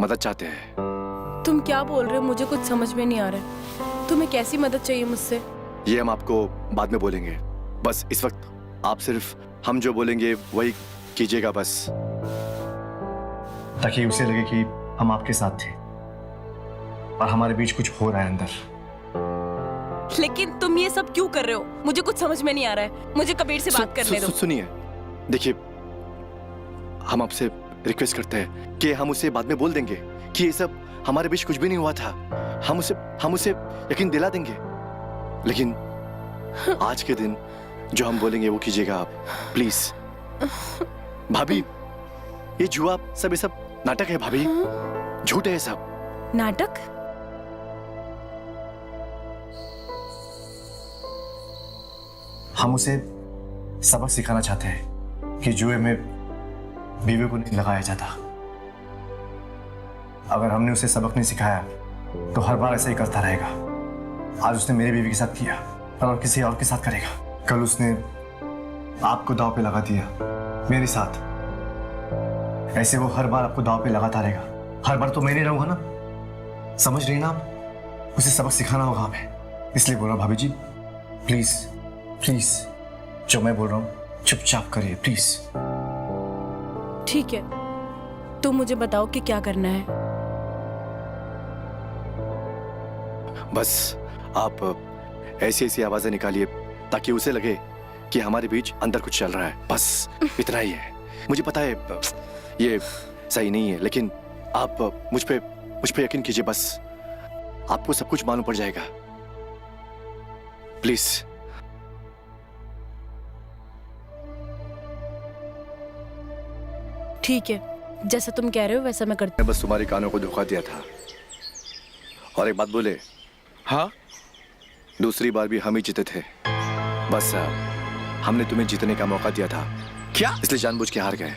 मदद चाहते हैं। तुम क्या बोल रहे हो? मुझे कुछ समझ में नहीं आ रहा है। तुम्हें कैसी मदद चाहिए मुझसे? ये हम आपको बाद में बोलेंगे। बस इस वक्त आप सिर्फ हम जो बोलेंगे वही कीजिएगा बस, ताकि उसे लगे कि हम आपके साथ थे और हमारे बीच कुछ हो रहा है अंदर। लेकिन तुम ये सब क्यों कर रहे हो? मुझे कुछ समझ में नहीं आ रहा है। मुझे कबीर से बात करने दो। सुनिए, देखिए, हम आपसे रिक्वेस्ट करते हैं कि हम उसे बाद में बोल देंगे कि ये सब हमारे बीच कुछ भी नहीं हुआ था। हम उसे यकीन दिला देंगे। लेकिन आज के दिन जो हम बोलेंगे वो कीजिएगा आप, प्लीज। भाभी, ये जुआ सब, ये सब नाटक है भाभी, झूठ है ये सब। नाटक? हम उसे सबक सिखाना चाहते हैं कि जुए में बीवी को नहीं लगाया जाता। अगर हमने उसे सबक नहीं सिखाया तो हर बार ऐसा ही करता रहेगा। आज उसने मेरी बीवी के साथ किया, कल और किसी और के साथ करेगा। कल उसने आपको दांव पे लगा दिया मेरे साथ, ऐसे वो हर बार आपको दांव पे लगाता रहेगा। हर बार तो मैं नहीं रहूंगा ना, समझ रही ना आप? उसे सबक सिखाना होगा हमें। इसलिए बोला भाभी जी, प्लीज प्लीज जो मैं बोल रहा हूँ चुपचाप करिए प्लीज। ठीक है, तुम मुझे बताओ कि क्या करना है। बस आप ऐसी ऐसी आवाजें निकालिए ताकि उसे लगे कि हमारे बीच अंदर कुछ चल रहा है, बस इतना ही है। मुझे पता है ये सही नहीं है, लेकिन आप मुझ पे यकीन कीजिए, बस आपको सब कुछ मालूम पड़ जाएगा। प्लीज। ठीक है, जैसा तुम कह रहे हो वैसा मैं करती मैं बस तुम्हारी कानों को धोखा दिया था। और एक बात बोले, हाँ दूसरी बार भी हम ही जीते थे, बस हमने तुम्हें जीतने का मौका दिया था, क्या? इसलिए जानबूझ के हार गए।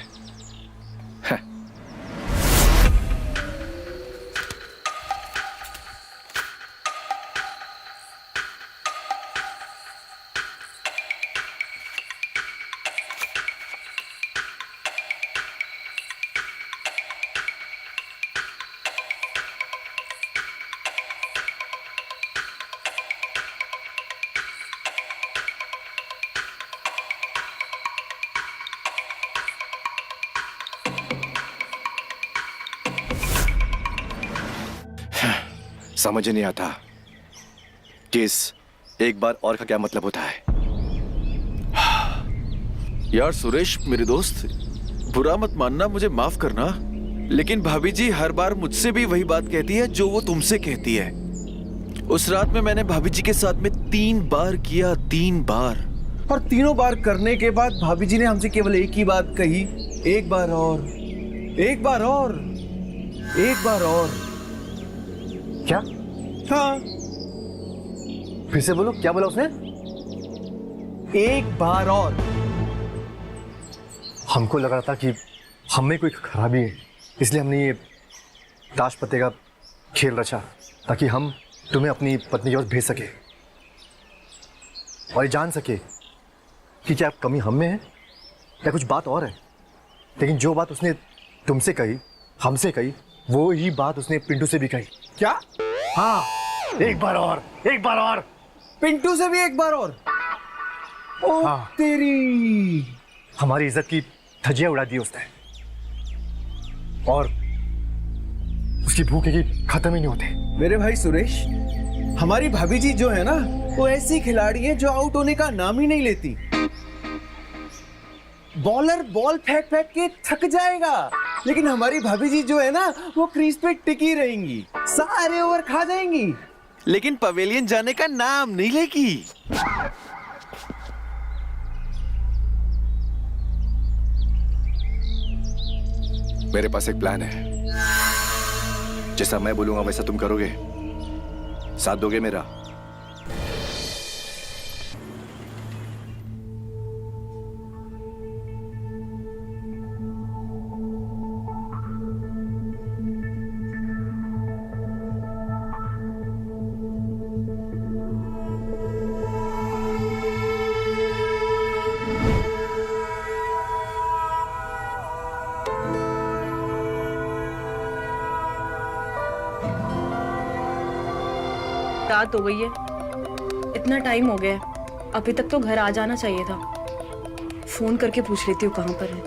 समझ नहीं आता कि इस एक बार और का क्या मतलब होता है। यार सुरेश मेरे दोस्त, बुरा मत मानना, मुझे माफ करना, लेकिन भाभी जी हर बार मुझसे भी वही बात कहती है जो वो तुमसे कहती है। उस रात में मैंने भाभी जी के साथ में 3 बार किया, 3 बार, और तीनों बार करने के बाद भाभी जी ने हमसे केवल एक ही बात कही, एक बार और, एक बार और, एक बार और। क्या? हाँ, फिर से बोलो, क्या बोला उसने? एक बार और। हमको लग रहा था कि हम में कोई खराबी है, इसलिए हमने ये ताश पत्ते का खेल रचा ताकि हम तुम्हें अपनी पत्नी की ओर भेज सके और ये जान सके कि क्या कमी हम में है या कुछ बात और है। लेकिन जो बात उसने तुमसे कही, हमसे कही, वो ही बात उसने पिंटू से भी कही। क्या? हाँ, एक बार और, एक बार और। पिंटू से भी एक बार और? ओ हाँ। तेरी! हमारी इज्जत की धज्जियां उड़ा दी उसने, और उसकी भूख की खत्म ही नहीं होते। मेरे भाई सुरेश, हमारी भाभी जी जो है ना, वो ऐसी खिलाड़ी है जो आउट होने का नाम ही नहीं लेती। बॉलर बॉल फेंक फेंक के थक जाएगा, लेकिन हमारी भाभी जी जो है ना, वो क्रीज पे टिकी रहेंगी, सारे ओवर खा जाएंगी, लेकिन पवेलियन जाने का नाम नहीं लेगी। मेरे पास एक प्लान है, जैसा मैं बोलूंगा वैसा तुम करोगे, साथ दोगे मेरा? रात हो गई है, इतना टाइम हो गया है, अभी तक तो घर आ जाना चाहिए था। फोन करके पूछ लेती हूँ कहाँ पर है।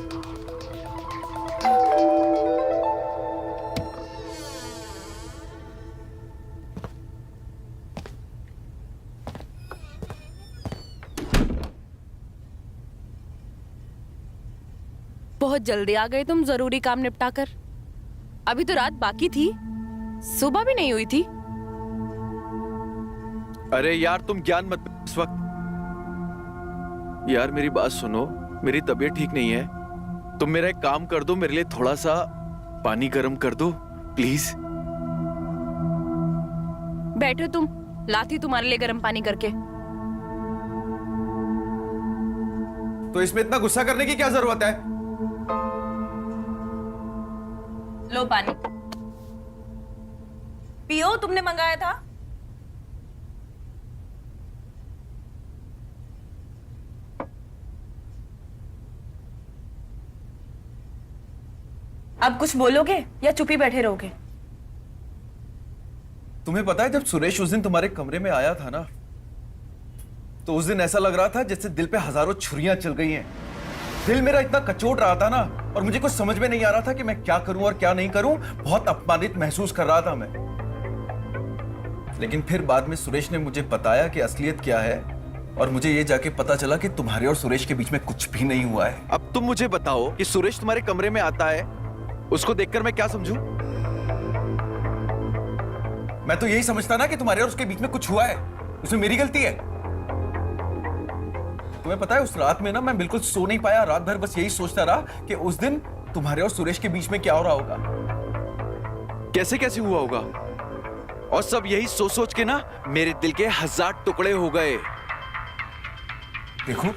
बहुत जल्दी आ गए तुम जरूरी काम निपटा कर। अभी तो रात बाकी थी, सुबह भी नहीं हुई थी। अरे यार तुम ज्ञान मत इस वक्त। यार मेरी बात सुनो, मेरी तबीयत ठीक नहीं है, तुम मेरा एक काम कर दो, मेरे लिए थोड़ा सा पानी गर्म कर दो प्लीज। बैठो तुम, लाती तुम्हारे लिए गर्म पानी करके। तो इसमें इतना गुस्सा करने की क्या जरूरत है? लो पानी पियो, तुमने मंगाया था। अब कुछ बोलोगे या चुप ही बैठे रहोगे? तुम्हें पता है जब सुरेश उस दिन तुम्हारे कमरे में आया था ना, तो उस दिन ऐसा लग रहा था जैसे दिल पे हजारों छुरियां चल गई हैं। दिल मेरा इतना कचोट रहा था ना, और मुझे कुछ समझ में नहीं आ रहा था कि मैं क्या करूं और क्या नहीं करूं। बहुत अपमानित महसूस कर रहा था मैं। लेकिन फिर बाद में सुरेश ने मुझे बताया कि असलियत क्या है, और मुझे ये जाके पता चला कि तुम्हारे और सुरेश के बीच में कुछ भी नहीं हुआ है। अब तुम मुझे बताओ कि सुरेश तुम्हारे कमरे में आता है, उसको देखकर मैं क्या समझूं? मैं तो यही समझता ना कि तुम्हारे और उसके बीच में कुछ हुआ है, उसमें मेरी गलती है। तुम्हें पता है उस रात में ना मैं बिल्कुल सो नहीं पाया, रात भर बस यही सोचता रहा कि उस दिन तुम्हारे और सुरेश के बीच में क्या हो रहा होगा। कैसे कैसे हुआ होगा? और सब यही सोच सोच के ना मेरे दिल के 1000 टुकड़े हो गए। देखो,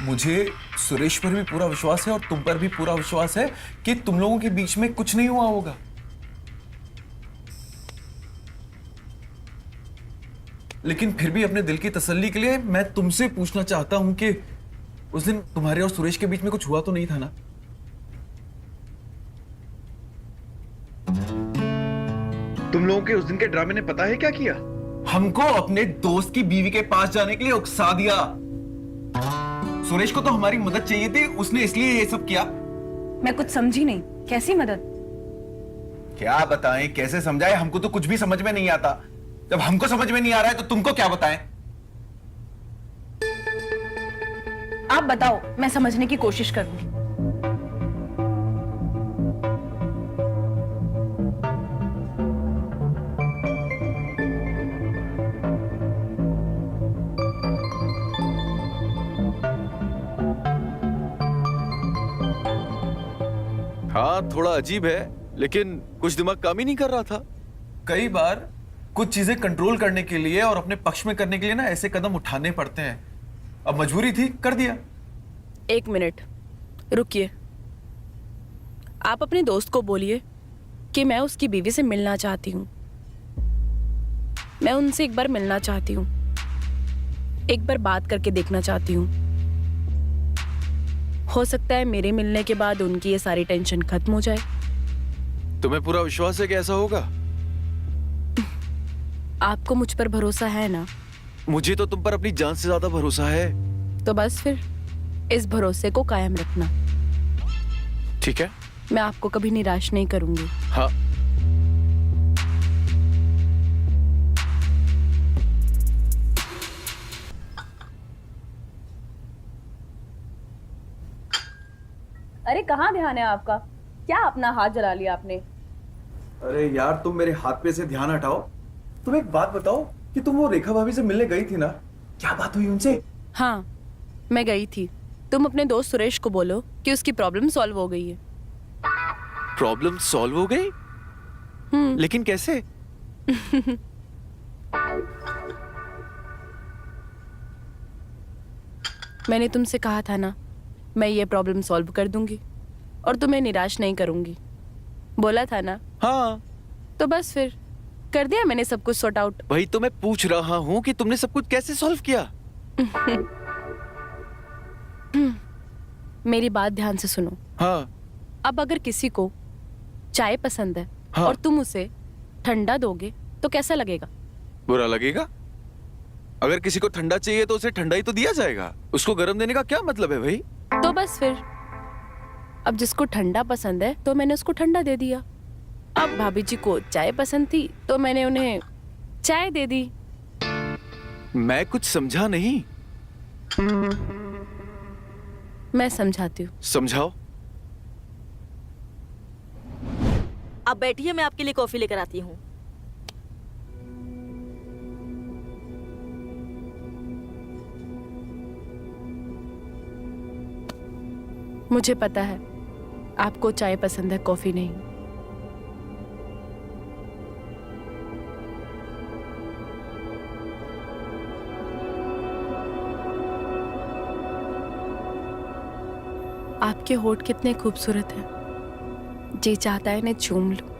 मुझे सुरेश पर भी पूरा विश्वास है और तुम पर भी पूरा विश्वास है कि तुम लोगों के बीच में कुछ नहीं हुआ होगा। लेकिन फिर भी अपने दिल की तसल्ली के लिए मैं तुमसे पूछना चाहता हूं कि उस दिन तुम्हारे और सुरेश के बीच में कुछ हुआ तो नहीं था ना? तुम लोगों के उस दिन के ड्रामे ने पता है क्या किया? हमको अपने दोस्त की बीवी के पास जाने के लिए उकसा दिया। सुरेश को तो हमारी मदद चाहिए थी, उसने इसलिए ये सब किया। मैं कुछ समझी नहीं, कैसी मदद? क्या बताएं, कैसे समझाएं? हमको तो कुछ भी समझ में नहीं आता। जब हमको समझ में नहीं आ रहा है तो तुमको क्या बताएं? आप बताओ, मैं समझने की कोशिश करूंगी। हाँ, थोड़ा अजीब है, लेकिन कुछ दिमाग काम ही नहीं कर रहा था। कई बार कुछ चीजें कंट्रोल करने के लिए और अपने पक्ष में करने के लिए ना ऐसे कदम उठाने पड़ते हैं। अब मजबूरी थी, कर दिया। 1 मिनट रुकिए। आप अपने दोस्त को बोलिए कि मैं उसकी बीवी से मिलना चाहती हूँ। मैं उनसे एक बार मिलना चाहती हूँ, एक बार बात करके देखना चाहती हूँ। हो सकता है मेरे मिलने के बाद उनकी ये सारी टेंशन खत्म हो जाए। तुम्हें पूरा विश्वास है कि ऐसा होगा? आपको मुझ पर भरोसा है ना? मुझे तो तुम पर अपनी जान से ज्यादा भरोसा है। तो बस फिर इस भरोसे को कायम रखना। ठीक है, मैं आपको कभी निराश नहीं करूंगी। हाँ। अरे कहाँ ध्यान है आपका? क्या अपना हाथ जला लिया आपने? अरे यार, तुम मेरे हाथ पे से ध्यान हटाओ। तुम एक बात बताओ कि तुम वो रेखा भाभी से मिलने गई थी ना, क्या बात हुई उनसे? हाँ, मैं गई थी। तुम अपने दोस्त सुरेश को बोलो कि उसकी प्रॉब्लम सॉल्व हो गई है। प्रॉब्लम सॉल्व हो गई? लेकिन कैसे? मैंने तुमसे कहा था ना, मैं ये प्रॉब्लम सॉल्व कर दूंगी और तुम्हें निराश नहीं करूंगी। बोला था ना? हाँ। तो बस फिर कर दिया मैंने सब कुछ सॉर्ट आउट। वही तो मैं पूछ रहा हूँ कि तुमने सब कुछ कैसे सॉल्व किया? मेरी बात ध्यान से सुनो। हाँ। अब अगर किसी को चाय पसंद है, हाँ। और तुम उसे ठंडा दोगे तो कैसा लगेगा? बुरा लगेगा। अगर किसी को ठंडा चाहिए तो उसे ठंडा ही तो दिया जाएगा। उसको गर्म देने का क्या मतलब है भाई? तो बस फिर अब जिसको ठंडा पसंद है तो मैंने उसको ठंडा दे दिया। अब भाभी जी को चाय पसंद थी तो मैंने उन्हें चाय दे दी। मैं कुछ समझा नहीं। मैं समझाती हूँ। समझाओ। आप बैठिए, मैं आपके लिए कॉफी लेकर आती हूँ। मुझे पता है आपको चाय पसंद है, कॉफी नहीं। आपके होठ कितने खूबसूरत हैं। जी चाहता है इन्हें चूम लूं।